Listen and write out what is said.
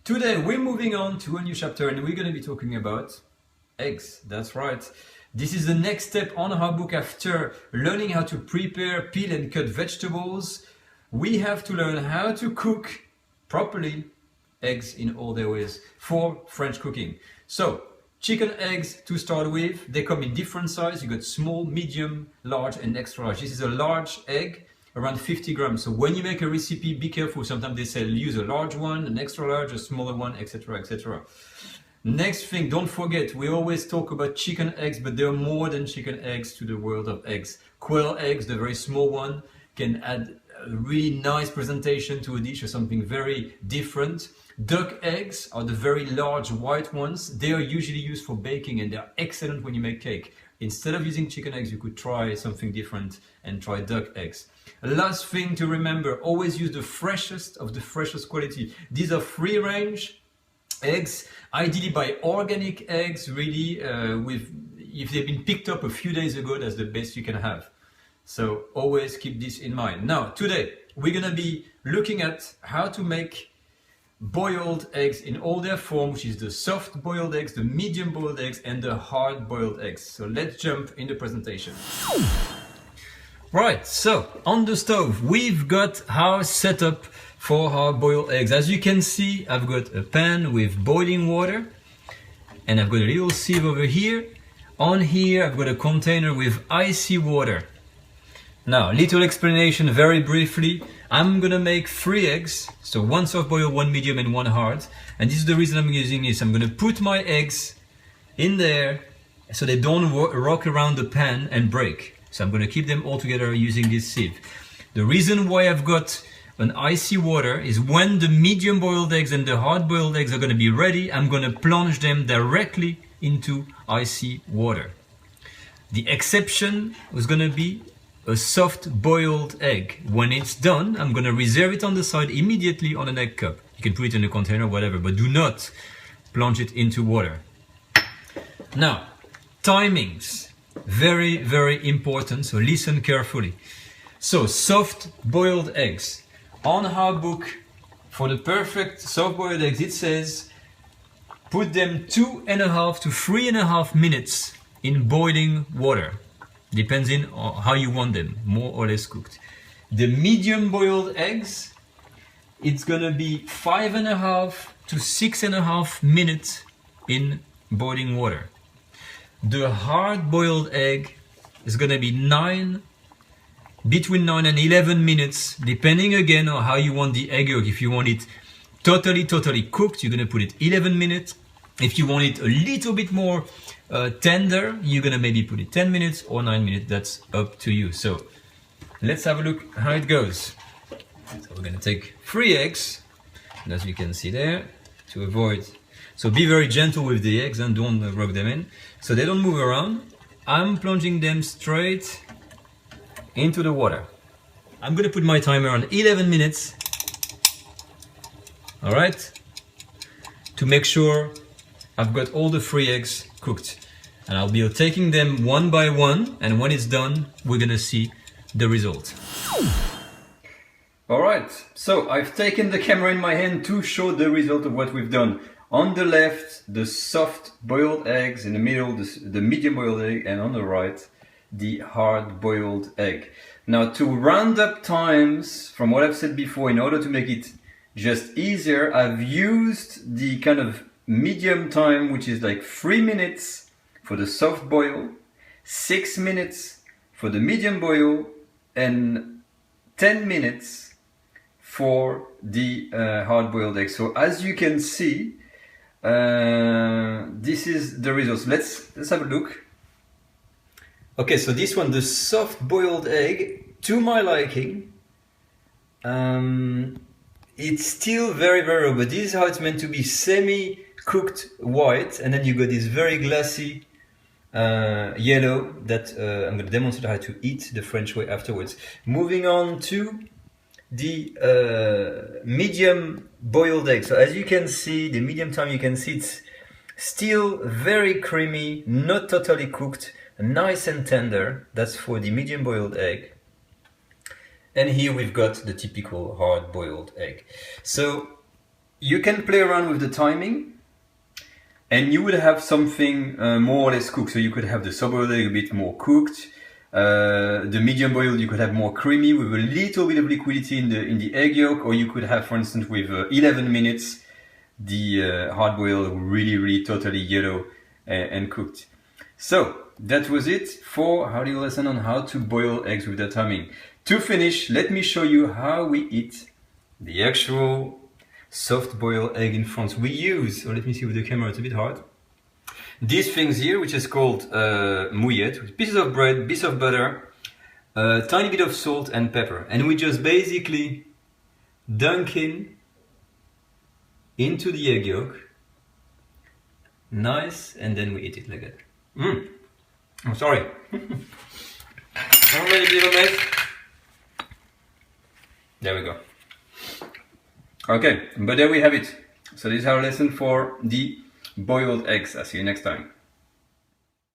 Today we're moving on to a new chapter and we're going to be talking about eggs. That's right. This is the next step on our book. After learning how to prepare, peel and cut vegetables, we have to learn how to cook properly eggs in all their ways for French cooking. So, chicken eggs to start with. They come in different sizes. You got small, medium, large and extra large. This is a large egg, around 50 grams. So when you make a recipe, be careful. Sometimes they say use a large one, an extra large, a smaller one, etc, etc. Next thing, don't forget, we always talk about chicken eggs, but there are more than chicken eggs to the world of eggs. Quail eggs, the very small one, can add a really nice presentation to a dish or something very different. Duck eggs are the very large white ones. They are usually used for baking and they are excellent when you make cake. Instead of using chicken eggs, you could try something different and try duck eggs. Last thing to remember, always use the freshest of the freshest quality. These are free range eggs, ideally by organic eggs, really, if they've been picked up a few days ago, that's the best you can have. So always keep this in mind. Now, today, we're gonna be looking at how to make boiled eggs in all their form, which is the soft boiled eggs, the medium boiled eggs, and the hard boiled eggs. So let's jump in the presentation. Right, so on the stove, we've got our setup for our boiled eggs. As you can see, I've got a pan with boiling water, and I've got a little sieve over here. On here, I've got a container with icy water. Now, little explanation very briefly. I'm gonna make 3 eggs, so 1 soft boiled, 1 medium and 1 hard. And this is the reason I'm using this. I'm gonna put my eggs in there so they don't rock around the pan and break. So I'm gonna keep them all together using this sieve. The reason why I've got an icy water is when the medium boiled eggs and the hard boiled eggs are gonna be ready, I'm gonna plunge them directly into icy water. The exception was gonna be a soft boiled egg. When it's done, I'm gonna reserve it on the side immediately on an egg cup. You can put it in a container, whatever, but do not plunge it into water. Now, timings. Very, very important, so listen carefully. So, soft boiled eggs. On our book, for the perfect soft boiled eggs, it says put them 2.5 to 3.5 minutes in boiling water. Depends on how you want them, more or less cooked. The medium boiled eggs, it's gonna be 5.5 to 6.5 minutes in boiling water. The hard boiled egg is gonna be between 9 and 11 minutes, depending again on how you want the egg yolk. If you want it totally cooked, you're gonna put it 11 minutes. If you want it a little bit more tender, you're gonna maybe put it 10 minutes or 9 minutes. That's up to you. So let's have a look how it goes. So we're gonna take 3 eggs, and as you can see there, to avoid. So be very gentle with the eggs and don't rub them in, so they don't move around. I'm plunging them straight into the water. I'm gonna put my timer on 11 minutes. All right, to make sure I've got all the 3 eggs cooked, and I'll be taking them one by one, and when it's done, we're gonna see the result. All right, so I've taken the camera in my hand to show the result of what we've done. On the left, the soft boiled eggs, in the middle, the medium boiled egg, and on the right, the hard boiled egg. Now, to round up times, from what I've said before, in order to make it just easier, I've used the kind of medium time, which is like 3 minutes for the soft boil, 6 minutes for the medium boil, and 10 minutes for the hard boiled egg. So as you can see, this is the results. Let's have a look. Okay, so this one, the soft boiled egg, to my liking, it's still very raw, but this is how it's meant to be, semi-cooked white, and then you got this very glassy yellow that I'm going to demonstrate how to eat the French way afterwards. Moving on to the medium boiled egg. So as you can see, the medium time, you can see it's still very creamy, not totally cooked, nice and tender. That's for the medium boiled egg. And here we've got the typical hard boiled egg. So you can play around with the timing, and you would have something more or less cooked. So you could have the soft-boiled egg a bit more cooked. The medium boiled you could have more creamy with a little bit of liquidity in the egg yolk, or you could have, for instance, with 11 minutes, the hard boiled really totally yellow and cooked. So that was it for our little lesson on how to boil eggs with the timing. To finish, let me show you how we eat the actual soft boiled egg in France. We use, or let me see with the camera, it's a bit hard. These things here, which is called mouillette, with pieces of bread, bits of butter, a tiny bit of salt and pepper. And we just basically dunk into the egg yolk. Nice, and then we eat it like that. I'm sorry. I'm ready to be a mess. There we go. Okay, but there we have it. So this is our lesson for the boiled eggs. I'll see you next time.